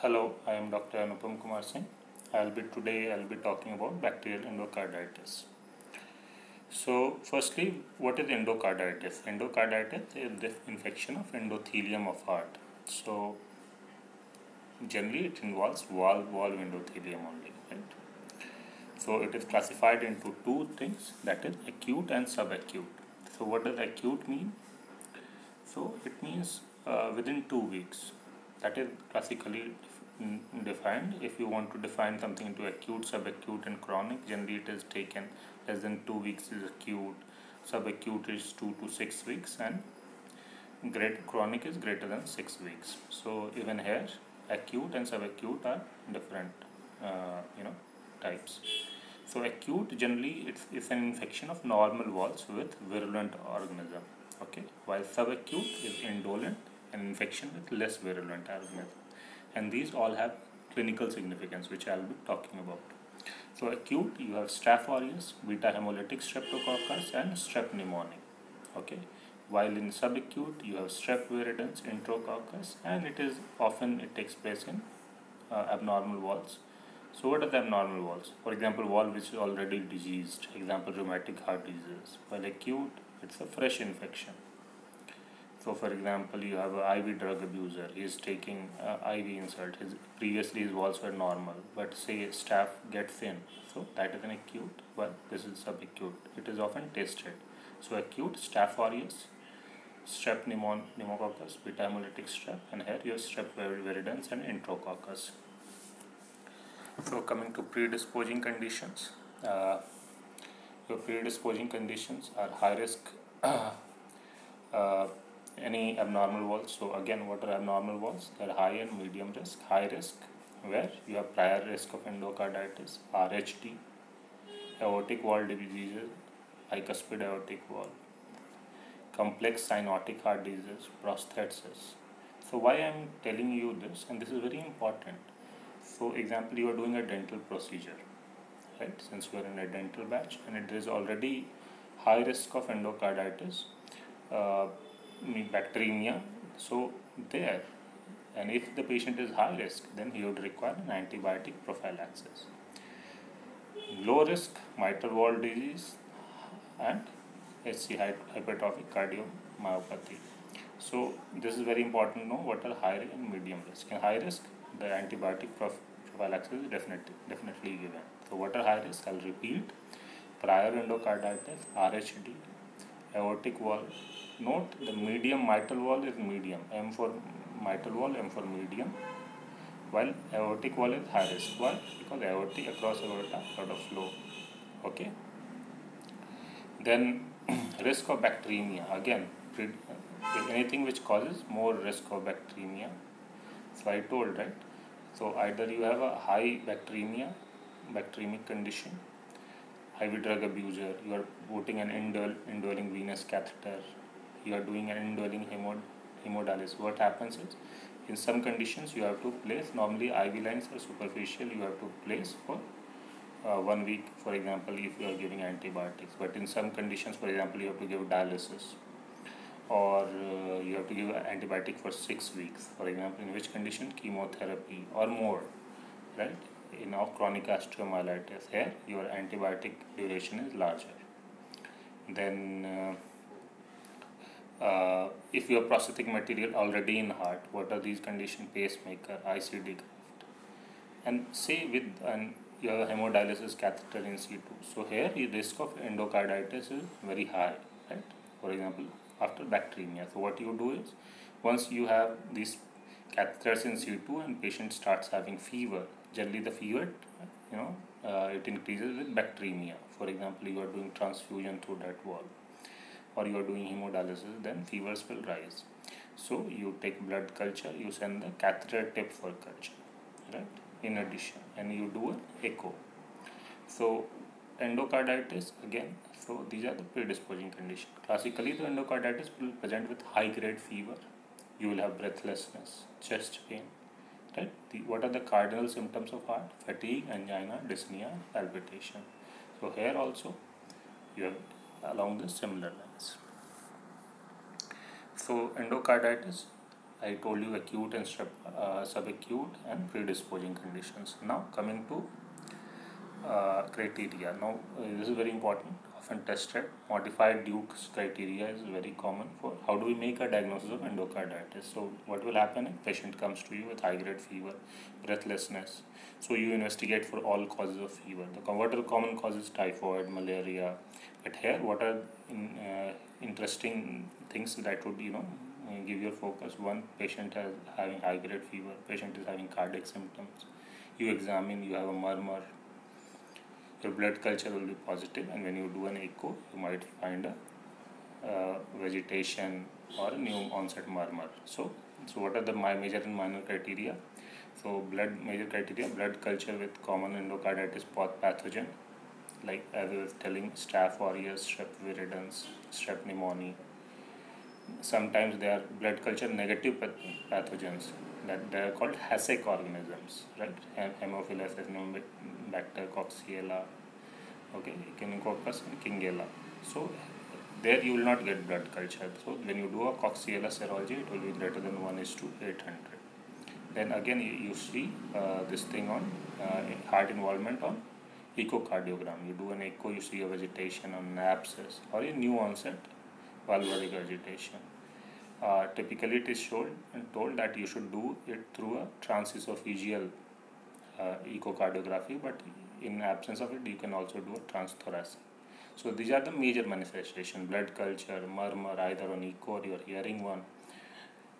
Hello, I am Dr. Anupam Kumar Singh. I'll be talking about bacterial endocarditis. So, firstly, what is endocarditis? Endocarditis is the infection of endothelium of heart. So, generally, it involves valve endothelium only, right? So, it is classified into two things, that is acute and subacute. So, what does acute mean? So it means within 2 weeks. That is classically defined. If you want to define something into acute, subacute, and chronic, generally it is taken less than 2 weeks is acute, subacute is 2 to 6 weeks, and chronic is greater than 6 weeks. So even here, acute and subacute are different, types. So acute generally it's an infection of normal walls with virulent organism. Okay, while subacute is indolent, an infection with less virulent organism, and these all have clinical significance, which I'll be talking about. So acute, you have Staph aureus, beta hemolytic streptococcus, and strep pneumoniae. Okay, while in subacute you have strep viridans, enterococcus, and it takes place in abnormal walls. So what are the abnormal walls? For example, wall which is already diseased, example rheumatic heart disease. While acute, it's a fresh infection. So for example, you have an IV drug abuser, he is taking IV insert, previously his walls were normal, but say staph gets in, so that is an acute, but this is subacute. It is often tested. So acute, Staph aureus, strep pneumococcus, beta hemolytic strep, and here you have strep viridans and enterococcus. So coming to predisposing conditions, your predisposing conditions are high risk, any abnormal walls. So again, what are abnormal walls? They are high and medium risk. High risk, where you have prior risk of endocarditis, RHD, aortic wall diseases, bicuspid aortic wall, complex cyanotic heart disease, prosthesis. So why I am telling you this, and this is very important. So example, you are doing a dental procedure, right? Since you are in a dental batch and it is already high risk of endocarditis, bacteremia, so there, and if the patient is high risk, then he would require an antibiotic prophylaxis. Low risk, mitral valve disease and SC hypertrophic cardiomyopathy. So this is very important to know what are high and medium risk. In high risk, the antibiotic prophylaxis is definitely given. So what are high risk? I'll repeat: prior endocarditis, RHD, aortic wall. Note the medium mitral wall is medium. M for mitral wall, M for medium. While aortic wall is high risk. Why? Because aortic across aorta lot of flow. Okay. Then risk of bacteremia. Again, anything which causes more risk of bacteremia. So I told, right? So either you have a high bacteremic condition, IV drug abuser, you are putting an indwelling venous catheter, you are doing an indwelling hemodialysis. What happens is, in some conditions you have to place, normally IV lines are superficial, you have to place for 1 week, for example, if you are giving antibiotics. But in some conditions, for example, you have to give dialysis, or you have to give antibiotic for 6 weeks, for example, in which condition chemotherapy or more, right? In chronic osteomyelitis, here your antibiotic duration is larger. Then if you have prosthetic material already in heart, what are these conditions? Pacemaker, ICD graft, and say with you have a hemodialysis catheter in situ. So here the risk of endocarditis is very high, right? For example, after bacteremia. So what you do is, once you have these catheters in situ and patient starts having fever, generally the fever, it increases with bacteremia. For example, you are doing transfusion through that wall, or you are doing hemodialysis, then fevers will rise. So you take blood culture, you send the catheter tip for culture, right? In addition, and you do an echo. So endocarditis, again, so these are the predisposing conditions. Classically, the endocarditis will present with high grade fever. You will have breathlessness, chest pain, right? What are the cardinal symptoms of heart? Fatigue, angina, dyspnea, palpitation. So here also you have along the similar lines. So endocarditis I told you acute and subacute and predisposing conditions. Now coming to criteria. Now this is very important, often tested. Modified Duke's criteria is very common for how do we make a diagnosis of endocarditis. So what will happen if patient comes to you with high grade fever, breathlessness. So you investigate for all causes of fever. What are the common causes? Typhoid, malaria. But here what are interesting things that would give your focus. One, patient is having high grade fever, patient is having cardiac symptoms. You examine, you have a murmur, your blood culture will be positive, and when you do an echo you might find a vegetation or a new onset murmur. So what are the major and minor criteria? So major criteria: blood culture with common endocarditis pathogen, like as I was telling, Staph aureus, Strep viridans, Strep pneumoniae. Sometimes they are blood culture negative pathogens, that they are called HASEC organisms, right? Haemophilus bacter, Coxiella, okay, Echinococcus and Kingella. So there you will not get blood culture. So when you do a Coxiella serology, it will be greater than 1:800. Then again you see this thing on heart involvement on echocardiogram. You do an echo, you see a vegetation on an abscess or a new onset valvular regurgitation. Typically it is shown and told that you should do it through a transesophageal echocardiography, but in absence of it you can also do a transthoracic. So these are the major manifestations: blood culture, murmur either on echo or you are hearing one,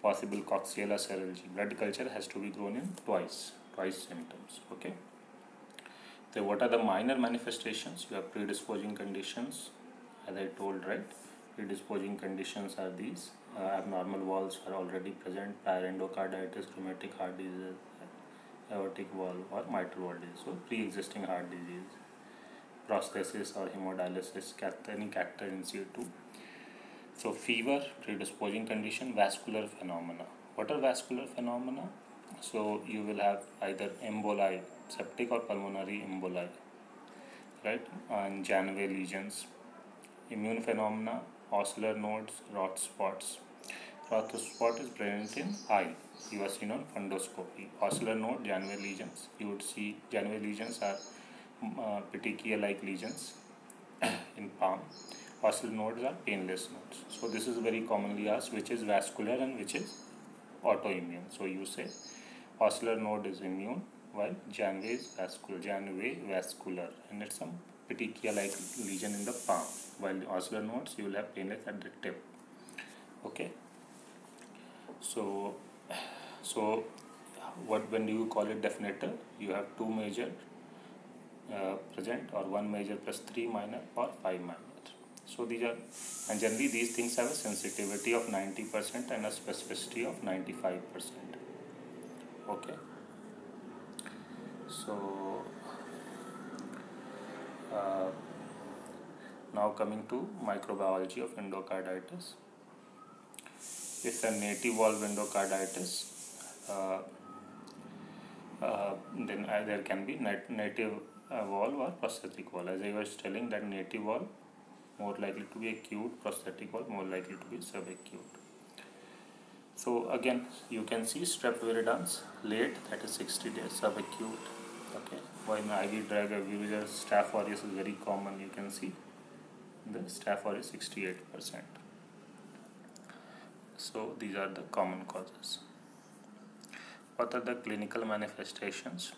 possible Coxiella serology. Blood culture has to be grown in twice symptoms. Okay. So what are the minor manifestations? You have predisposing conditions, as I told, right? Predisposing conditions are these: abnormal valves are already present, prior endocarditis, rheumatic heart disease, aortic valve or mitral valve disease, so pre-existing heart disease, prosthesis or hemodialysis, any catheter in situ. So fever, predisposing condition. Vascular phenomena. What are vascular phenomena? So you will have either emboli, septic or pulmonary emboli, right? And Janeway lesions. Immune phenomena: ocular nodes, Roth spots. Roth spot is present in eye. You are seen on fundoscopy. Ocular node, Janeway lesions. You would see Janeway lesions are petechia-like lesions in palm. Ocular nodes are painless nodes. So this is very commonly asked, which is vascular and which is autoimmune. So you say ocular node is immune while Janeway is vascular, and it's some petechia-like lesion in the palm. While the ocular nodes, you will have painless at the tip. Okay. So when do you call it definitive? You have two major present, or one major plus 3 minor or 5 minor. So these are, and generally these things have a sensitivity of 90% and a specificity of 95%. Okay. So now coming to microbiology of endocarditis. It's a native valve endocarditis. Then there can be native valve or prosthetic valve. As I was telling, that native valve more likely to be acute, prosthetic valve more likely to be subacute. So again, you can see Strep viridans late, that is 60 days, subacute. Okay, while in IV drug abusers, Staph aureus is very common. You can see the Staph aureus 68%. So these are the common causes. What are the clinical manifestations?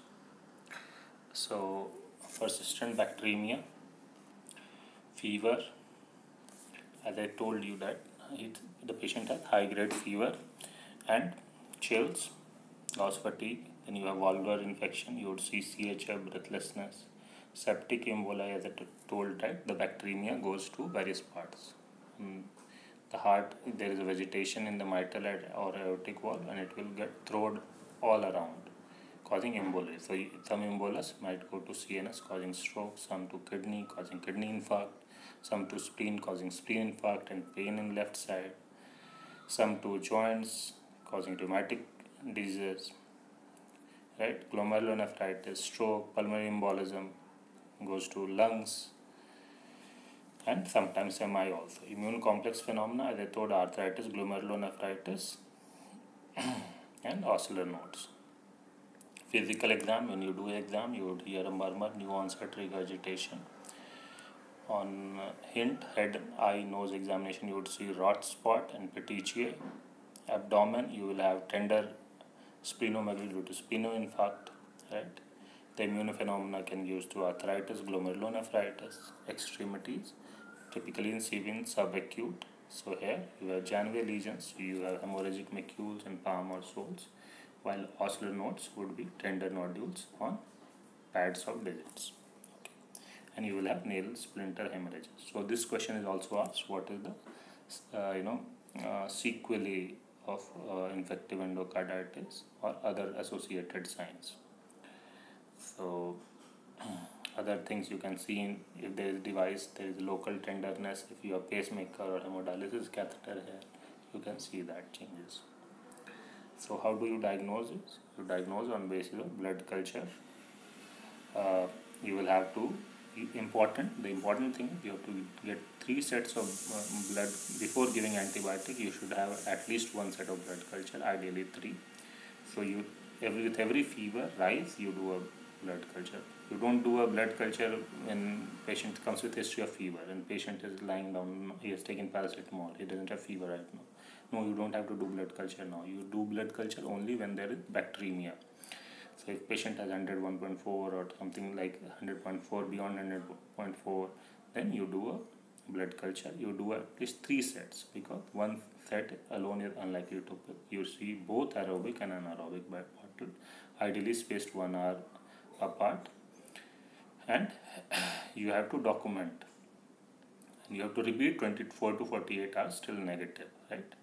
So persistent bacteremia, fever. As I told you that the patient has high grade fever and chills, loss fatigue. Then you have valvular infection, you would see CHF, breathlessness, septic emboli. As I told, right, the bacteremia goes to various parts. The heart, there is a vegetation in the mitral or aortic valve, and it will get thrown all around, causing emboli. So some embolus might go to CNS, causing stroke, some to kidney, causing kidney infarct, some to spleen, causing spleen infarct and pain in left side, some to joints, causing rheumatic diseases, right? Glomerulonephritis, stroke, pulmonary embolism goes to lungs, and sometimes MI also. Immune complex phenomena, as I told, arthritis, glomerulonephritis, and oscillar nodes. Physical exam, when you do exam, you would hear a murmur, new onset regurgitation. On hint, head, eye, nose examination, you would see rot spot and petechiae. Abdomen, you will have tender splenomegaly due to splenoinfarct, right? The immunophenomena can give to arthritis, glomerulonephritis. Extremities, typically in severe subacute. So here you have Janeway lesions, you have hemorrhagic macules in palm or soles, while oscillar nodes would be tender nodules on pads of digits. Okay. And you will have nail splinter hemorrhages. So this question is also asked: what is the sequelae of infective endocarditis or other associated signs? So other things you can see in, if there is device, there is local tenderness. If you have pacemaker or hemodialysis catheter here, you can see that changes. So how do you diagnose it? You diagnose on basis of blood culture. You will have to the important thing, you have to get 3 sets of blood before giving antibiotic. You should have at least 1 set of blood culture, ideally 3. So you with every fever rise, you do a blood culture. You don't do a blood culture when patient comes with history of fever and patient is lying down, he has taken paracetamol, he doesn't have fever right now. No, you don't have to do blood culture now. You do blood culture only when there is bacteremia. So if patient has 101.4 or something like 100.4, beyond 100.4, then you do a blood culture. You do at least 3 sets, because 1 set alone is unlikely to pick. You see both aerobic and anaerobic by bottle, ideally spaced 1 hour apart, and you have to document. And you have to repeat 24 to 48 hours till negative, right?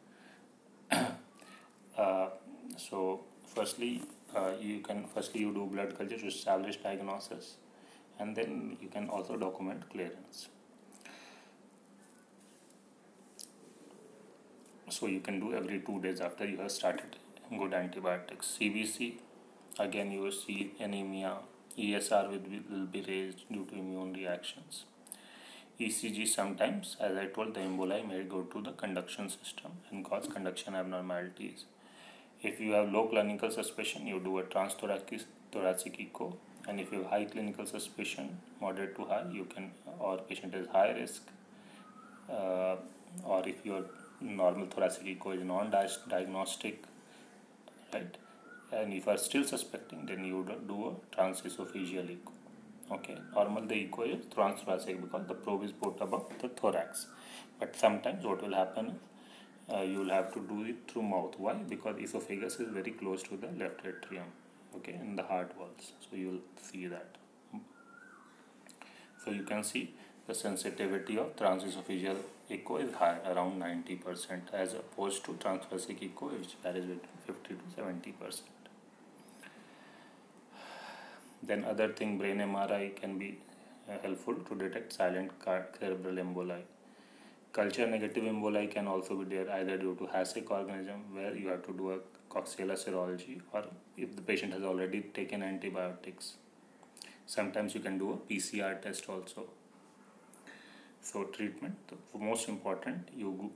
So firstly, you do blood culture to establish diagnosis, and then you can also document clearance. So you can do every 2 days after you have started good antibiotics. CBC, again you will see anemia. ESR will be raised due to immune reactions. ECG, sometimes, as I told, the emboli may go to the conduction system and cause conduction abnormalities. If you have low clinical suspicion, you do a transthoracic echo, and if you have high clinical suspicion, moderate to high, you can, or patient is high risk, or if your normal thoracic echo is non-diagnostic, right, and if you are still suspecting, then you do a transesophageal echo. Okay, normal the echo is transthoracic because the probe is put above the thorax, but sometimes what will happen is you will have to do it through mouth. Why? Because esophagus is very close to the left atrium, okay, in the heart walls. So you will see that. So you can see the sensitivity of transesophageal echo is high, around 90%, as opposed to transthoracic echo, which varies between 50 to 70%. Then other thing, brain MRI can be helpful to detect silent cerebral emboli. Culture negative emboli can also be there, either due to Hasek organism, where you have to do a Coxiella serology, or if the patient has already taken antibiotics. Sometimes you can do a PCR test also. So treatment, the most important, you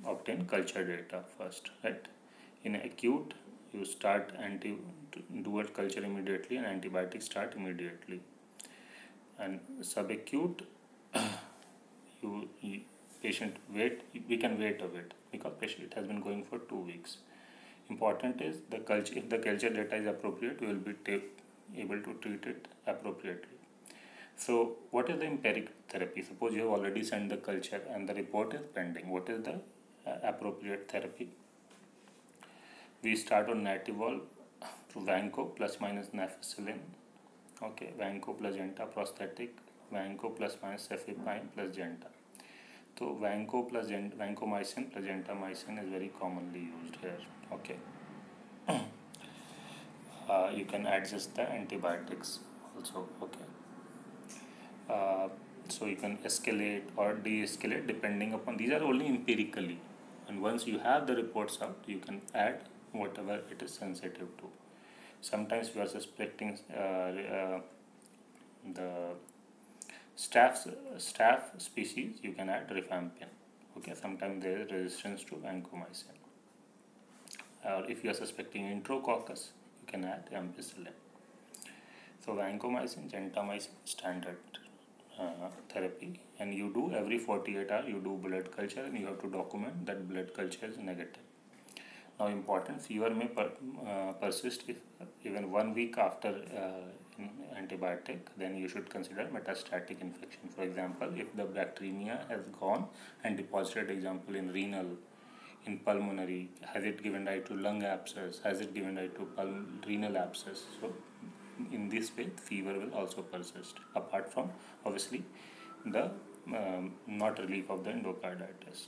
obtain culture data first, right? In acute, you start do a culture immediately, and antibiotics start immediately. And subacute, you patient wait, we can wait a bit, because patient, it has been going for 2 weeks. Important is the culture. If the culture data is appropriate, we will be able to treat it appropriately. So what is the empiric therapy? Suppose you have already sent the culture and the report is pending. What is the appropriate therapy? We start on Nativol to Vanco plus minus nafcillin. Okay, Vanco plus Genta prosthetic, Vanco plus minus cefepime plus Genta. So vancomycin plus gentamicin is very commonly used here. Okay. You can adjust the antibiotics also. Okay. So you can escalate or de-escalate depending upon, these are only empirically, and once you have the reports out, you can add whatever it is sensitive to. Sometimes we are suspecting the staph species, you can add rifampin. Okay, sometimes there is resistance to vancomycin. or if you are suspecting enterococcus, you can add ampicillin. So vancomycin, gentamicin, standard therapy, and you do every 48 hours, you do blood culture, and you have to document that blood culture is negative. Now important, fever may persist if even 1 week after antibiotic, then you should consider metastatic infection. For example, if the bacteremia has gone and deposited, example, in renal, in pulmonary, has it given rise to lung abscess, has it given rise to renal abscess? So in this way, fever will also persist, apart from obviously the not relief of the endocarditis.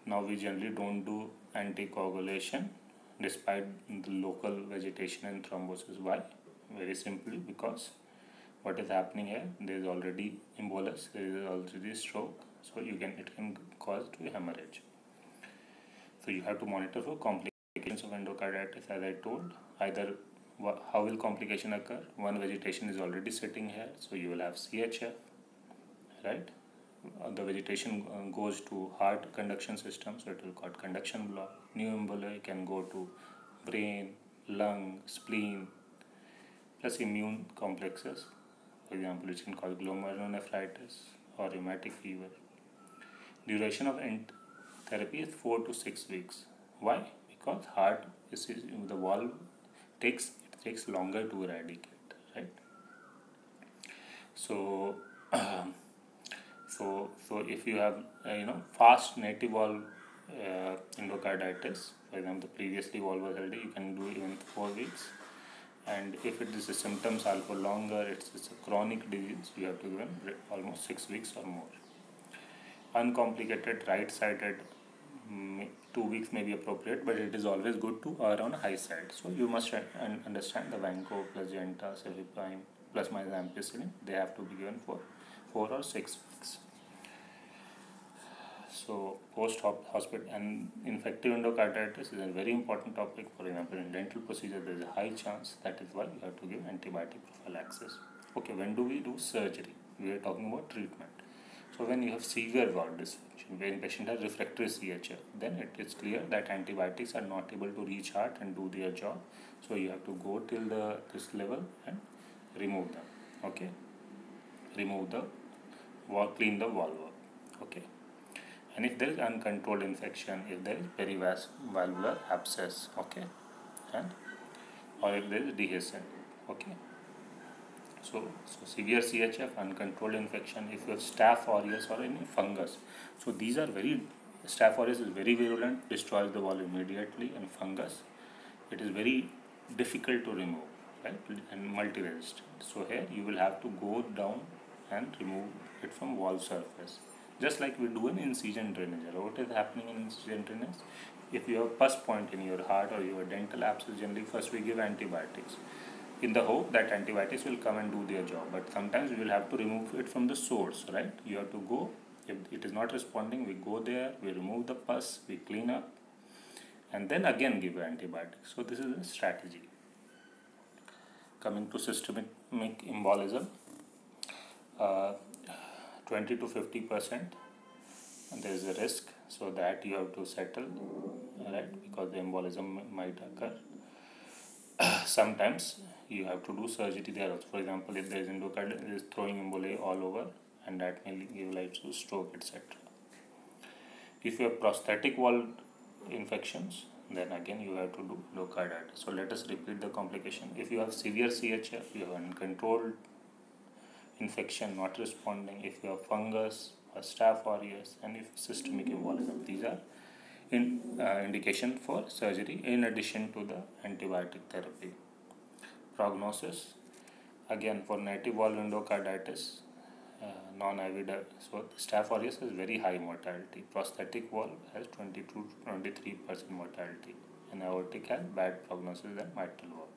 Now we generally don't do anticoagulation despite the local vegetation and thrombosis. Why? Very simply because what is happening here, there is already embolus, there is already stroke, so it can cause to hemorrhage. So you have to monitor for complications of endocarditis. As I told, either how will complication occur? One vegetation is already sitting here, so you will have CHF, right? The vegetation goes to heart conduction system, so it will cause conduction block. New emboli can go to brain, lung, spleen, plus immune complexes, for example, which can cause glomerulonephritis or rheumatic fever. Duration of therapy is 4 to 6 weeks. Why? Because heart is the valve takes longer to eradicate, right? So so if you have fast native valve endocarditis, for example, previously valve was healthy, you can do even 4 weeks. And if it is the symptoms are for longer, it's a chronic disease, you have to give them almost 6 weeks or more. Uncomplicated right-sided, 2 weeks may be appropriate, but it is always good to err on high side. So you must understand the vanco plus genta, cefepime plus minus ampicillin, they have to be given for 4 or 6 weeks. So post-hospital and infective endocarditis is a very important topic. For example, in dental procedure, there is a high chance. That is why you have to give antibiotic prophylaxis. Okay, when do we do surgery? We are talking about treatment. So when you have severe valve dysfunction, when patient has refractory CHF, then it is clear that antibiotics are not able to reach heart and do their job. So you have to go till this level and remove them. Okay, remove the clean the valve. Okay. And if there is uncontrolled infection, if there is perivalvular abscess, okay, and or if there is dehiscent, okay. So severe CHF, uncontrolled infection, if you have Staph aureus or any fungus, so these are Staph aureus is very virulent, destroys the valve immediately, and fungus, it is very difficult to remove, right, and multi-resistant. So here you will have to go down and remove it from valve surface. Just like we do in incision drainage. What is happening in incision drainage? If you have pus point in your heart or your dental abscess, generally first we give antibiotics in the hope that antibiotics will come and do their job. But sometimes we will have to remove it from the source, right? You have to go, if it is not responding, we go there, we remove the pus, we clean up, and then again give antibiotics. So this is a strategy. Coming to systemic embolism, 20 to 50%, there is a risk, so that you have to settle, right, because the embolism might occur. Sometimes you have to do surgery there also. For example, if there is endocarditis, there is throwing emboli all over, and that may give rise to stroke, etc. If you have prosthetic valve infections, then again you have to do endocarditis. So let us repeat the complication. If you have severe CHF, you have uncontrolled infection not responding, if you have fungus or Staph aureus, and if systemic embolism, these are indication for surgery in addition to the antibiotic therapy. Prognosis, again for native valve endocarditis, non-IVD, so Staph aureus has very high mortality. Prosthetic valve has 22 to 23% mortality, and aortic has bad prognosis than mitral valve.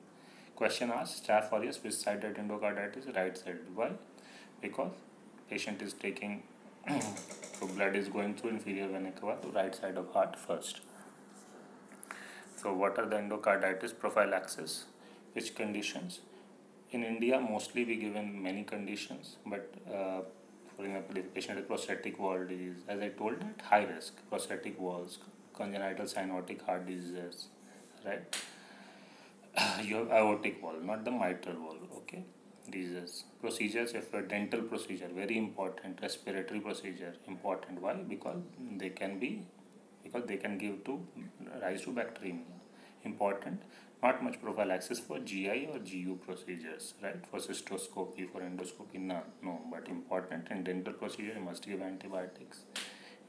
Question asked, Staph aureus which sided endocarditis? Right side. Why? Because patient is taking so blood is going through inferior vena cava to right side of heart first. So what are the endocarditis prophylaxis? Which conditions? In India, mostly we given many conditions, but for example, if patient has prosthetic valve disease, as I told, at high risk, prosthetic valves, congenital cyanotic heart diseases, right? You have aortic wall, not the mitral wall. Okay, these is procedures. If a dental procedure, very important, respiratory procedure, important. Why? Because they can give to rise to bacteremia. Important. Not much prophylaxis for GI or GU procedures, right? For cystoscopy, for endoscopy, none, no. But important in dental procedure, you must give antibiotics.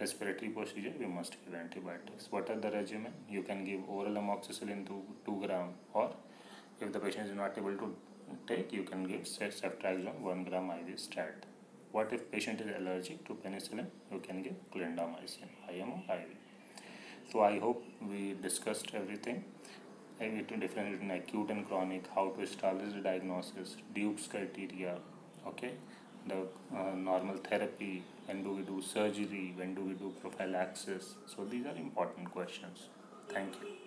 Respiratory procedure, we must give antibiotics. What are the regimen? You can give oral amoxicillin to 2 gram, or if the patient is not able to take, you can give ceftriaxone 1 gram IV stat. What if patient is allergic to penicillin? You can give clindamycin, IM or IV. So I hope we discussed everything. I need to differentiate between acute and chronic, how to establish the diagnosis, Duke's criteria, okay, the normal therapy, when do we do surgery, when do we do prophylaxis. So these are important questions. Thank you.